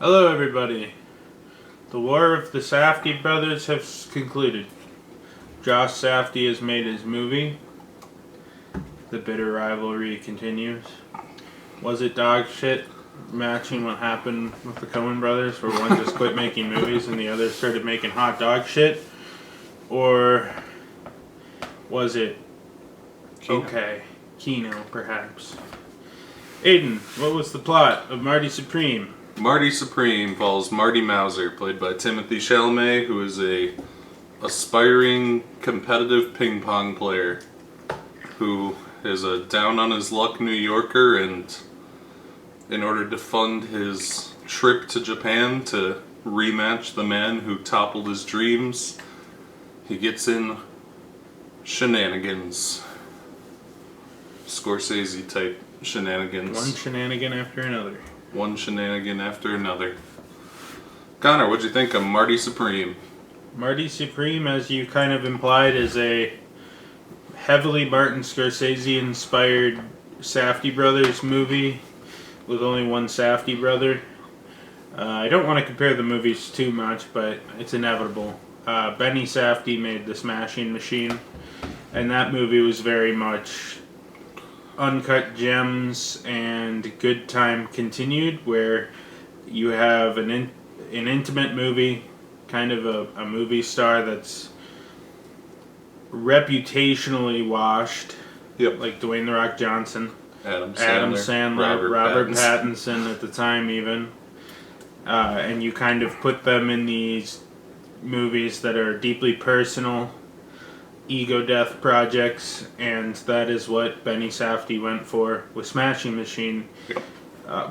Hello, everybody. The War of the Safdie brothers has concluded. Josh Safdie has made his movie. The bitter rivalry continues. Was it dog shit, matching what happened with the Coen brothers, where one just quit making movies and the other started making hot dog shit? Or was it okay? Kino, perhaps. Aiden, what was the plot of Marty Supreme? Marty Supreme follows Marty Mauser, played by Timothy Chalamet, who is a aspiring competitive ping pong player who is a down-on-his-luck New Yorker, and in order to fund his trip to Japan to rematch the man who toppled his dreams, he gets in shenanigans. Scorsese-type shenanigans. One shenanigan after another. One shenanigan after another. Connor, what'd you think of Marty Supreme? Marty Supreme, as you kind of implied, is a heavily Martin Scorsese-inspired Safdie Brothers movie with only one Safdie brother. I don't want to compare the movies too much, but it's inevitable. Benny Safdie made The Smashing Machine, and that movie was very much uncut gems and good time continued, where you have an intimate movie, kind of a movie star that's reputationally washed, like Dwayne "The Rock" Johnson, Adam Sandler, Robert Pattinson at the time even, and you kind of put them in these movies that are deeply personal, ego death projects, and that is what Benny Safdie went for with Smashing Machine.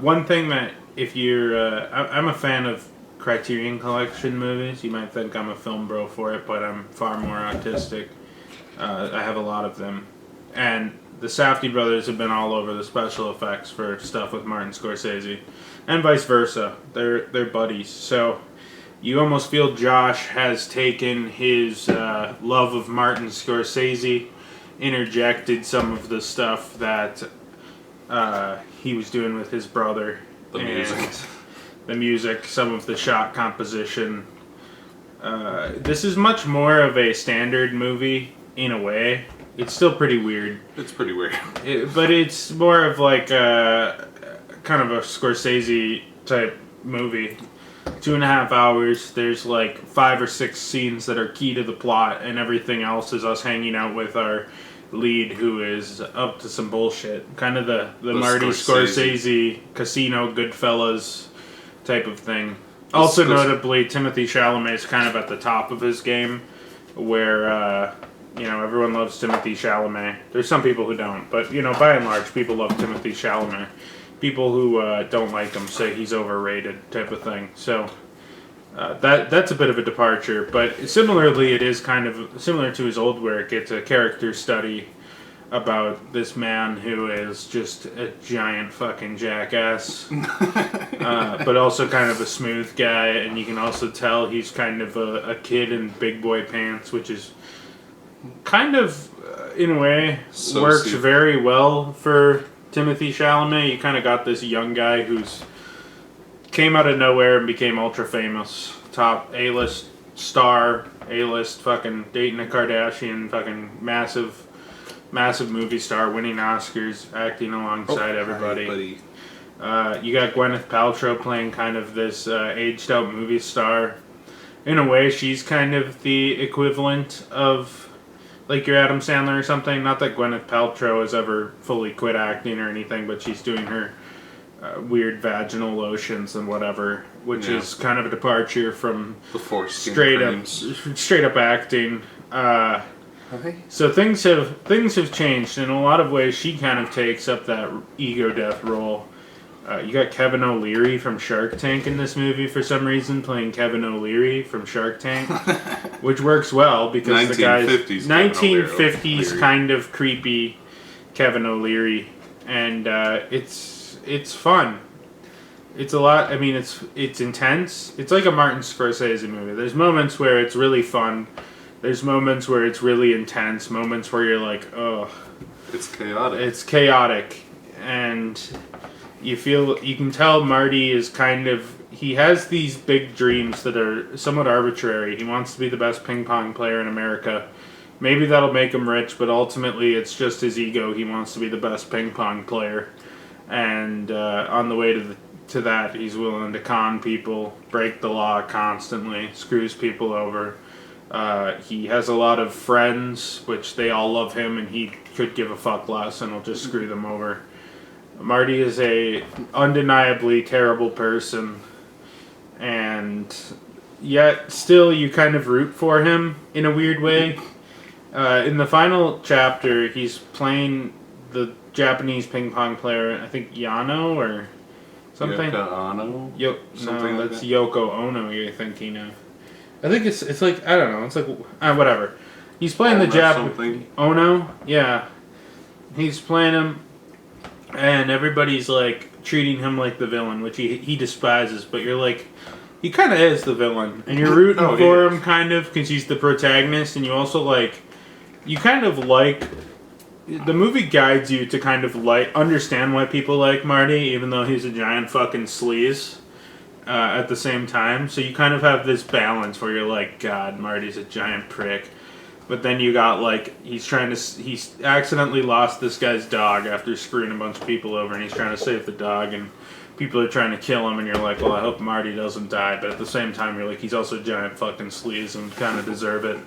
One thing that, if you're, I'm a fan of Criterion Collection movies. You might think I'm a film bro for it, but I'm far more autistic. I have a lot of them, and the Safdie brothers have been all over the special effects for stuff with Martin Scorsese, and vice versa. They're buddies, so you almost feel Josh has taken his love of Martin Scorsese, interjected some of the stuff that he was doing with his brother. The music, some of the shot composition. This is much more of a standard movie in a way. It's still pretty weird. It's pretty weird. But it's more of like kind of a Scorsese type movie. 2.5 hours, there's like 5 or 6 scenes that are key to the plot, and everything else is us hanging out with our lead, who is up to some bullshit. Kind of the Marty Scorsese Casino Goodfellas type of thing. Also notably, Timothy Chalamet is kind of at the top of his game, where everyone loves Timothy Chalamet. There's some people who don't, but by and large, people love Timothy Chalamet. People who don't like him say he's overrated, type of thing. So that's a bit of a departure, but similarly, it is kind of similar to his old work. It's a character study about this man who is just a giant fucking jackass, but also kind of a smooth guy, and you can also tell he's kind of a kid in big boy pants, which is kind of, in a way, works very well for Timothy Chalamet. You kind of got this young guy who's came out of nowhere and became ultra famous, top A-list star, A-list fucking dating a Kardashian, fucking massive movie star, winning Oscars, acting alongside everybody. You got Gwyneth Paltrow playing kind of this aged out movie star. In a way, she's kind of the equivalent of like your Adam Sandler or something. Not that Gwyneth Paltrow has ever fully quit acting or anything, but she's doing her weird vaginal lotions and whatever, which is kind of a departure from the straight up acting. So things have changed in a lot of ways. She kind of takes up that ego death role. You got Kevin O'Leary from Shark Tank in this movie for some reason, playing Kevin O'Leary from Shark Tank, which works well because the guy's 1950s kind of creepy Kevin O'Leary, and it's fun. It's a lot. I mean, it's intense. It's like a Martin Scorsese movie. There's moments where it's really fun. There's moments where it's really intense. Moments where you're like, oh, it's chaotic. It's chaotic, and you can tell Marty is kind of, he has these big dreams that are somewhat arbitrary. He wants to be the best ping pong player in America. Maybe that'll make him rich, but ultimately it's just his ego. He wants to be the best ping pong player. And on the way to that, he's willing to con people, break the law constantly, screws people over. He has a lot of friends, which they all love him, and he could give a fuck less and will just screw them over. Marty is a undeniably terrible person, and yet still you kind of root for him in a weird way. In the final chapter, he's playing the Japanese ping pong player, I think Yano or something. Yoko Ono? No, that's Yoko Ono you're thinking of. I think it's like, I don't know, it's like, whatever. He's playing the Japanese... Ono? Yeah. He's playing him, and everybody's like treating him like the villain, which he despises, but you're like, he kind of is the villain, and you're rooting for him kind of, because he's the protagonist, and you also like, you kind of like... The movie guides you to kind of like understand why people like Marty, even though he's a giant fucking sleaze at the same time. So you kind of have this balance where you're like, God, Marty's a giant prick. But then you got like, he's accidentally lost this guy's dog after screwing a bunch of people over, and he's trying to save the dog, and people are trying to kill him, and you're like, well, I hope Marty doesn't die. But at the same time, you're like, he's also a giant fucking sleaze and kind of deserve it.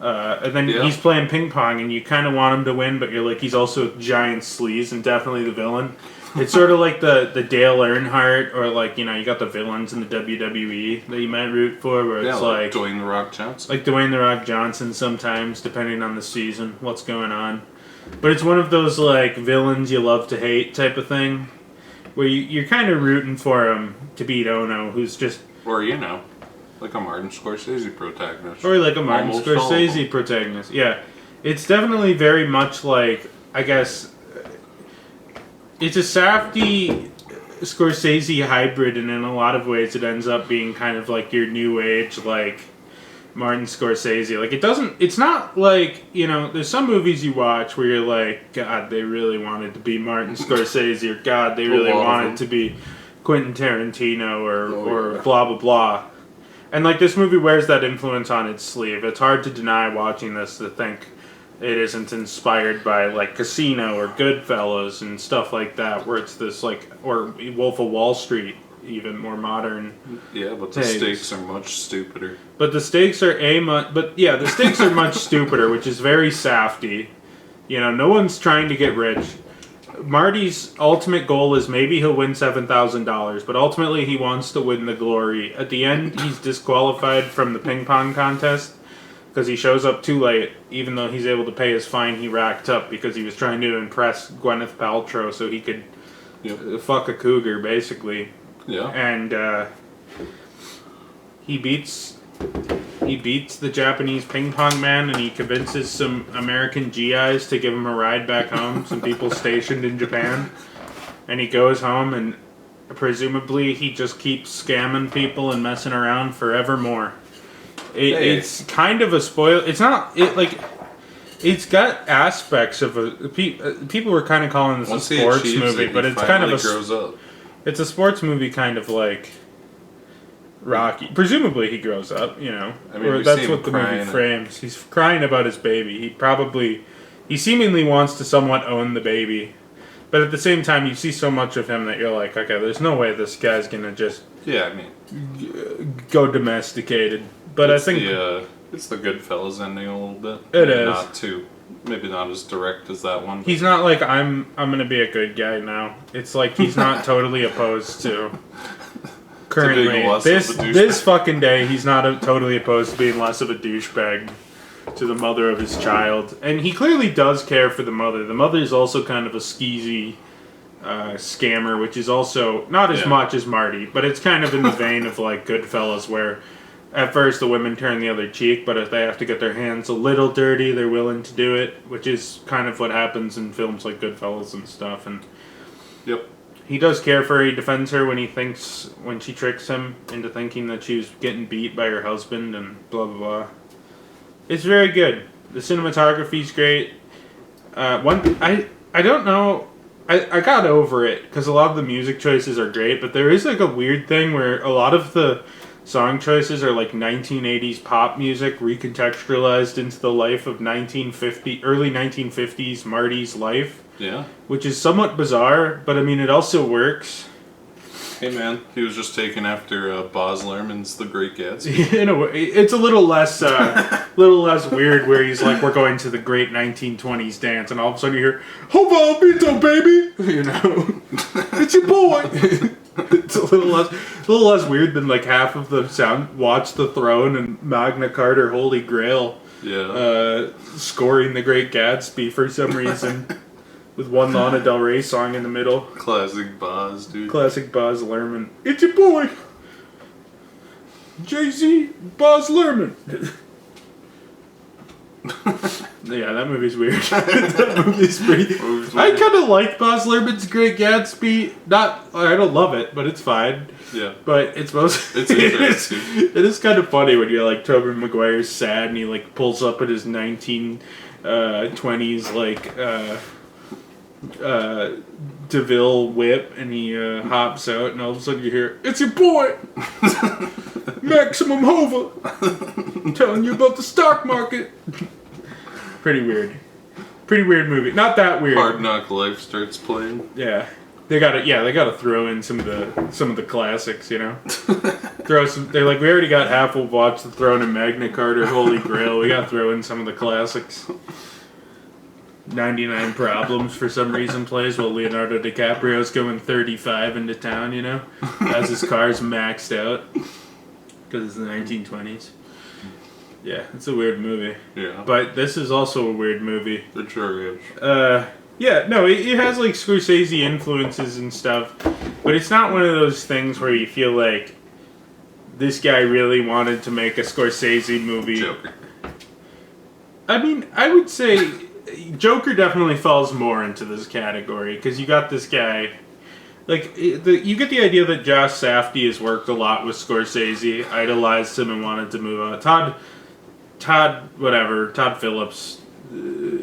And then he's playing ping pong, and you kind of want him to win, but you're like, he's also a giant sleaze and definitely the villain. It's sort of like the Dale Earnhardt, or like, you know, you got the villains in the WWE that you might root for, where it's like Dwayne The Rock Johnson. Like Dwayne The Rock Johnson sometimes, depending on the season, what's going on. But it's one of those like villains you love to hate type of thing, where you're kind of rooting for him to beat Ono, who's just... Or, you know... Like a Martin Scorsese protagonist. Or like a Martin Scorsese protagonist, yeah. It's definitely very much like, I guess, it's a safdie Scorsese hybrid, and in a lot of ways it ends up being kind of like your new age, like, Martin Scorsese. Like, it's not like, you know, there's some movies you watch where you're like, God, they really wanted to be Martin Scorsese, or God, they really wanted to be Quentin Tarantino, or blah, blah, blah. And, like, this movie wears that influence on its sleeve. It's hard to deny watching this to think it isn't inspired by, like, Casino or Goodfellas and stuff like that, where it's this, like, or Wolf of Wall Street, even more modern. Yeah, but the stakes are much stupider. But the stakes are the stakes are much stupider, which is very safdie. You know, no one's trying to get rich. Marty's ultimate goal is maybe he'll win $7,000, but ultimately he wants to win the glory. At the end, he's disqualified from the ping pong contest because he shows up too late, even though he's able to pay his fine he racked up because he was trying to impress Gwyneth Paltrow so he could fuck a cougar, basically. Yeah. And he beats the Japanese ping pong man, and he convinces some American GIs to give him a ride back home, some people stationed in Japan. And he goes home, and presumably he just keeps scamming people and messing around forevermore. It's kind of a spoil. It's not. It's got aspects of a. People were kind of calling this a sports movie, but it's kind of grows up. It's a sports movie, kind of like Rocky. Presumably he grows up, you know. I mean, or that's what the movie frames. He's crying about his baby. He seemingly wants to somewhat own the baby. But at the same time, you see so much of him that you're like, okay, there's no way this guy's going to just go domesticated. But I think it's the Goodfellas ending a little bit. It is. Maybe not as direct as that one. He's not like, I'm going to be a good guy now. It's like he's not totally opposed to... Currently, this fucking day, he's not totally opposed to being less of a douchebag to the mother of his child. And he clearly does care for the mother. The mother is also kind of a skeezy scammer, which is also not as much as Marty, but it's kind of in the vein of like Goodfellas, where at first the women turn the other cheek, but if they have to get their hands a little dirty, they're willing to do it, which is kind of what happens in films like Goodfellas and stuff. And he does care for her. He defends her when she tricks him into thinking that she was getting beat by her husband and blah, blah, blah. It's very good. The cinematography's great. I don't know I got over it because a lot of the music choices are great, but there is like a weird thing where a lot of the song choices are like 1980s pop music recontextualized into the life of early 1950s Marty's life. Yeah. Which is somewhat bizarre, but I mean it also works. Hey man, he was just taken after Baz Luhrmann's The Great Gatsby. In a way, it's a little less weird where he's like, we're going to the great 1920s dance, and all of a sudden you hear, Hova Vito, baby! You know, it's your boy! It's a little less weird than like half of the sound, Watch the Throne and Magna Carta Holy Grail scoring The Great Gatsby for some reason. With one Lana Del Rey song in the middle. Classic Baz, dude. Classic Baz Luhrmann. It's your boy! Jay-Z, Baz Luhrmann. Yeah, that movie's weird. That movie's pretty... I kind of like Baz Luhrmann's Great Gatsby. I don't love it, but it's fine. Yeah. But it's It's interesting. It is kind of funny when you're like, Tobey Maguire's sad and he like pulls up at his 1920s like... DeVille whip and he hops out and all of a sudden you hear, it's your boy Maximum Hova telling you about the stock market. Pretty weird movie. Not that weird. Hard Knock Life starts playing. Yeah, they gotta throw in some of the classics, you know. They're like, we already got half of Watch the Throne and Magna Carta Holy Grail, we gotta throw in some of the classics. 99 Problems for some reason plays while Leonardo DiCaprio's going 35 into town, you know, as his car's maxed out because it's the 1920s. Yeah, it's a weird movie. Yeah. But this is also a weird movie. It sure is. Yeah, no, it has like Scorsese influences and stuff, but it's not one of those things where you feel like this guy really wanted to make a Scorsese movie. Joker. I mean, I would say Joker definitely falls more into this category because you got this guy, like you get the idea that Josh Safdie has worked a lot with Scorsese, idolized him, and wanted to move on. Todd Phillips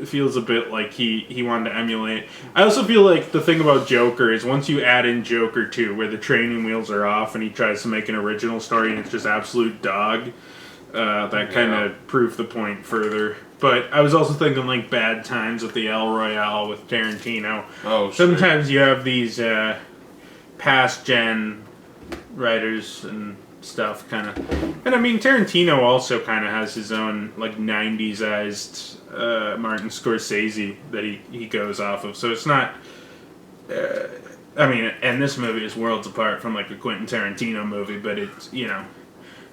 feels a bit like he wanted to emulate. I also feel like the thing about Joker is once you add in Joker 2, where the training wheels are off and he tries to make an original story and it's just absolute dog, that kind of proved the point further. But I was also thinking like Bad Times at the El Royale with Tarantino. Oh, sure. Sometimes you have these past gen writers and stuff kind of. And I mean Tarantino also kind of has his own like 90s-ized Martin Scorsese that he goes off of. So it's not I mean, and this movie is worlds apart from like a Quentin Tarantino movie, but it's, you know,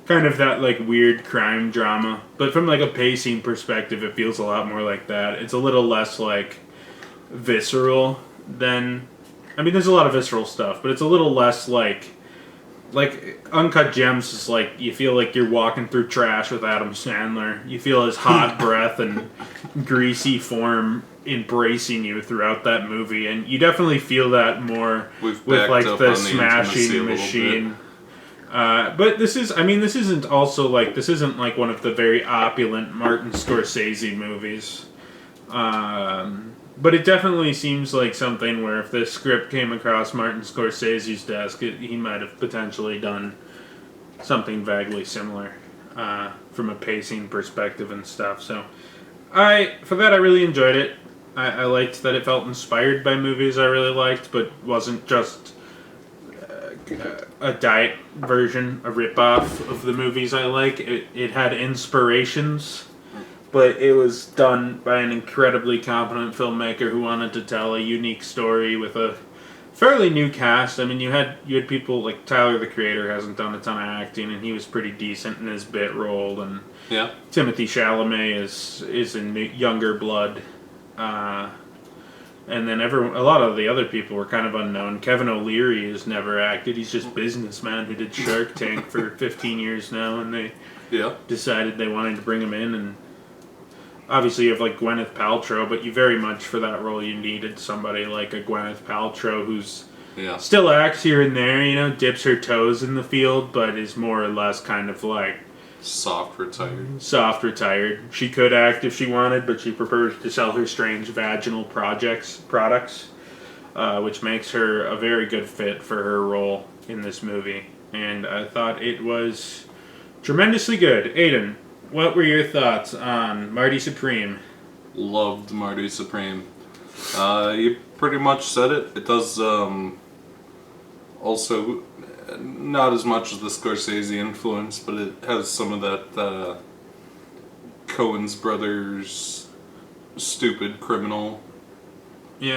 kind of that like weird crime drama, but from like a pacing perspective it feels a lot more like that. It's a little less like visceral than, I mean there's a lot of visceral stuff, but it's a little less like Uncut Gems is like you feel like you're walking through trash with Adam Sandler. You feel his hot breath and greasy form embracing you throughout that movie, and you definitely feel that more with like the smashing machine. But this isn't like one of the very opulent Martin Scorsese movies. But it definitely seems like something where if this script came across Martin Scorsese's desk, he might have potentially done something vaguely similar from a pacing perspective and stuff. So, I really enjoyed it. I liked that it felt inspired by movies I really liked, but wasn't just a diet version, a ripoff of the movies I like. It had inspirations, but it was done by an incredibly competent filmmaker who wanted to tell a unique story with a fairly new cast. I mean, you had people like Tyler, the Creator, hasn't done a ton of acting, and he was pretty decent in his bit role. And Timothée Chalamet is in younger blood. And then a lot of the other people were kind of unknown. Kevin O'Leary has never acted. He's just businessman who did Shark Tank for 15 years now, and they decided they wanted to bring him in. And obviously you have like Gwyneth Paltrow, but you very much for that role you needed somebody like a Gwyneth Paltrow who's still acts here and there, you know, dips her toes in the field, but is more or less kind of like soft retired. She could act if she wanted, but she prefers to sell her strange vaginal products. which makes her a very good fit for her role in this movie. And I thought it was tremendously good. Aiden, what were your thoughts on Marty Supreme? Loved Marty Supreme. You pretty much said it. It does also not as much as the Scorsese influence, but it has some of that Coen's brothers stupid criminal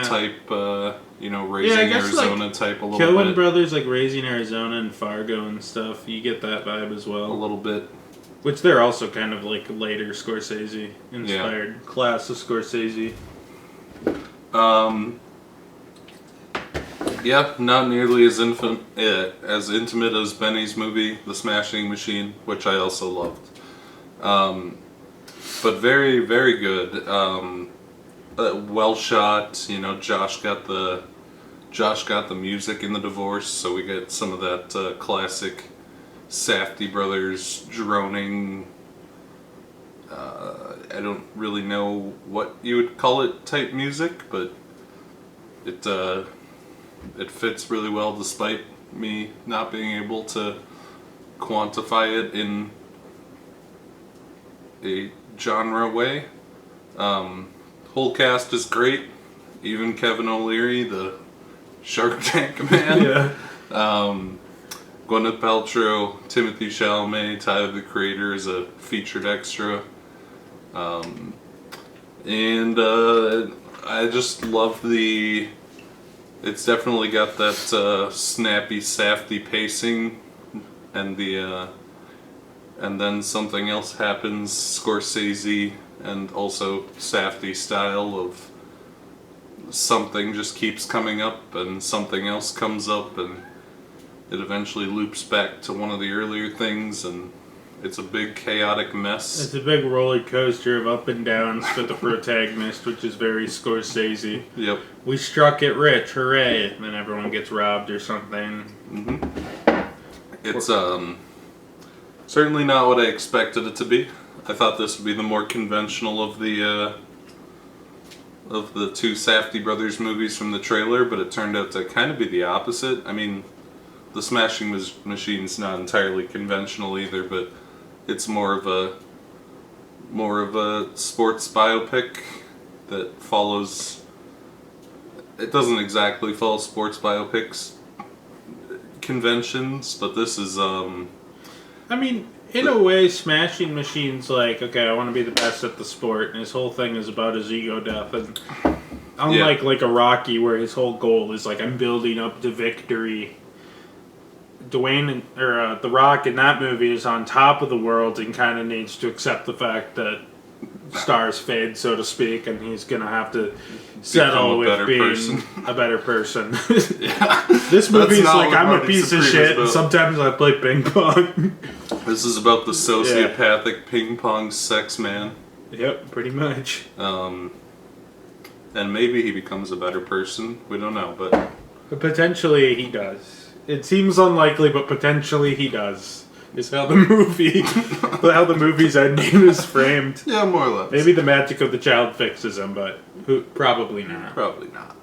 type, Raising Arizona type a little bit. Coen brothers, like Raising Arizona and Fargo and stuff, you get that vibe as well. A little bit. Which they're also kind of like later Scorsese inspired class of Scorsese. Not nearly as intimate as Benny's movie, The Smashing Machine, which I also loved. But very, very good. Well shot. Josh got the music in the divorce, so we get some of that classic Safdie brothers droning. I don't really know what you would call it type music, but it fits really well despite me not being able to quantify it in a genre way. Whole cast is great, even Kevin O'Leary, the Shark Tank man. Gwyneth Paltrow, Timothy Chalamet, Tyler the Creator is a featured extra. And I just love it's definitely got that snappy, safty pacing, and and then something else happens, Scorsese and also Safdie style of something just keeps coming up and something else comes up and it eventually loops back to one of the earlier things, and it's a big chaotic mess. It's a big roller coaster of up and downs for the protagonist, which is very Scorsese. Yep. We struck it rich, hooray! And then everyone gets robbed or something. Mm-hmm. It's certainly not what I expected it to be. I thought this would be the more conventional of the two Safdie brothers movies from the trailer, but it turned out to kind of be the opposite. I mean, The Smashing Machine's not entirely conventional either, but it's more of a sports biopic that follows. It doesn't exactly follow sports biopics conventions, but this is I mean, in a way, Smashing Machine's like, okay, I want to be the best at the sport, and his whole thing is about his ego death, and unlike like a Rocky where his whole goal is like, I'm building up to victory. The Rock in that movie is on top of the world and kind of needs to accept the fact that stars fade, so to speak, and he's gonna have to settle with being a better person. This movie is like, I'm a piece of shit, and sometimes I play ping pong. This is about the sociopathic ping pong sex man. Yep, pretty much. And maybe he becomes a better person. We don't know, but potentially he does. It seems unlikely, but potentially he does. Is how the movie's ending is framed. Yeah, more or less. Maybe the magic of the child fixes him, but probably not. Probably not.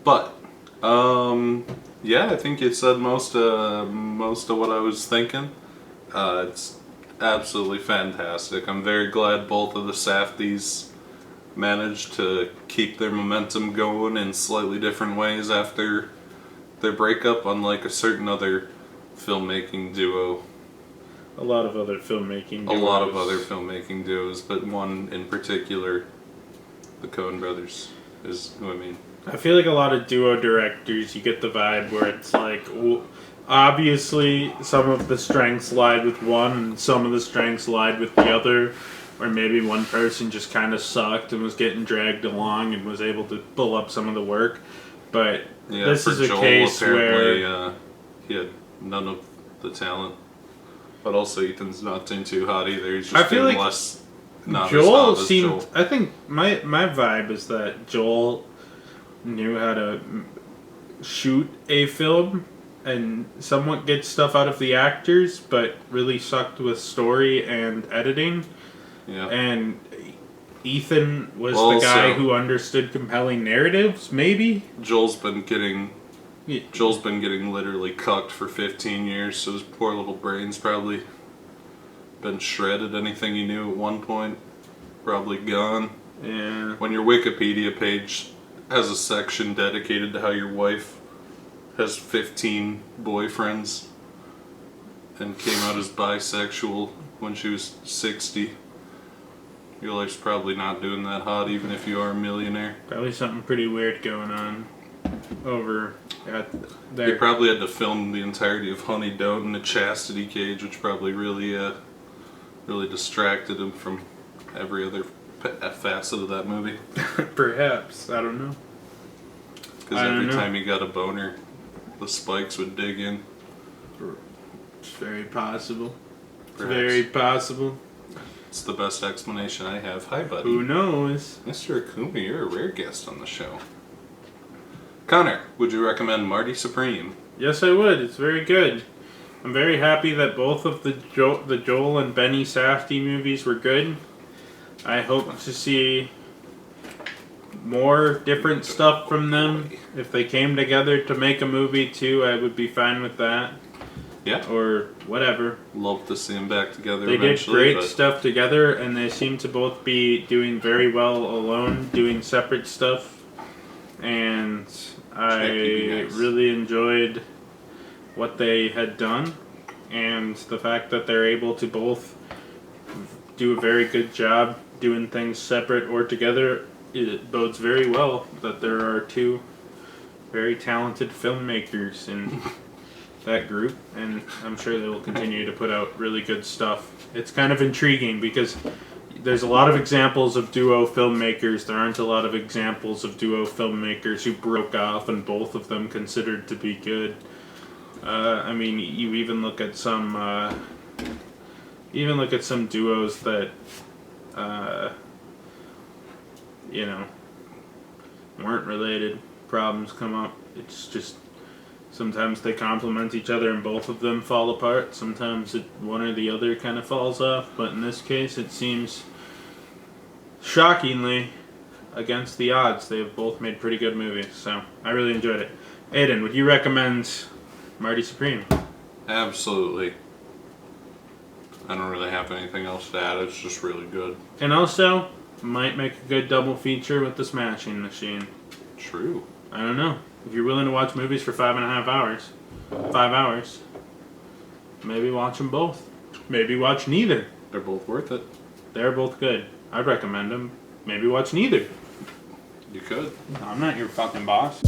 But I think you said most of what I was thinking. It's absolutely fantastic. I'm very glad both of the Safdies managed to keep their momentum going in slightly different ways after their breakup, unlike a certain other filmmaking duo. A lot of other filmmaking duos, but one in particular, the Coen brothers, is who I mean. I feel like a lot of duo directors, you get the vibe where it's like, obviously some of the strengths lied with one and some of the strengths lied with the other, or maybe one person just kind of sucked and was getting dragged along and was able to pull up some of the work. But this is a Joel, case where he had none of the talent, but also Ethan's not doing too hot either. He's just doing less. Not Joel as hot seemed. as Joel. I think my vibe is that Joel knew how to shoot a film and somewhat get stuff out of the actors, but really sucked with story and editing. Yeah. And Ethan was Well, the guy so- who understood compelling narratives, maybe? Joel's been getting Yeah. literally cucked for 15 years, so his poor little brain's probably been shredded. Anything he knew at one point, probably gone. Yeah. When your Wikipedia page has a section dedicated to how your wife has 15 boyfriends and came out as bisexual when she was 60, your life's probably not doing that hot, even if you are a millionaire. Probably something pretty weird going on over at They there. probably had to film the entirety of Honey Don't in a chastity cage, which probably really distracted him from every other facet of that movie. Perhaps. I don't know. Because I don't every know. time he got a boner, the spikes would dig in. It's very possible. It's Perhaps. very possible. It's the best explanation I have. Hi, buddy. Who knows? Mr. Akumi, you're a rare guest on the show. Connor, would you recommend Marty Supreme? Yes, I would. It's very good. I'm very happy that both of the Joel and Benny Safdie movies were good. I hope to see more different stuff from them. If they came together to make a movie too, I would be fine with that. Yeah. Or whatever. Love to see them back together They did eventually. great but stuff together, and they seem to both be doing very well alone, doing separate stuff. And I nice. really enjoyed what they had done, and the fact that they're able to both do a very good job doing things separate or together. It bodes very well that there are two very talented filmmakers in that group, and I'm sure they will continue to put out really good stuff. It's kind of intriguing because there's a lot of examples of duo filmmakers. There aren't a lot of examples of duo filmmakers who broke off and both of them considered to be good. I mean, you even look at some duos that weren't related. Problems come up. It's just sometimes they complement each other and both of them fall apart. Sometimes one or the other kind of falls off. But in this case, it seems shockingly against the odds. They have both made pretty good movies. So I really enjoyed it. Aiden, would you recommend Marty Supreme? Absolutely. I don't really have anything else to add. It's just really good. And also, might make a good double feature with the Smashing Machine. True. I don't know. If you're willing to watch movies for 5.5 hours, 5 hours, maybe watch them both. Maybe watch neither. They're both worth it. They're both good. I'd recommend them. Maybe watch neither. You could. I'm not your fucking boss.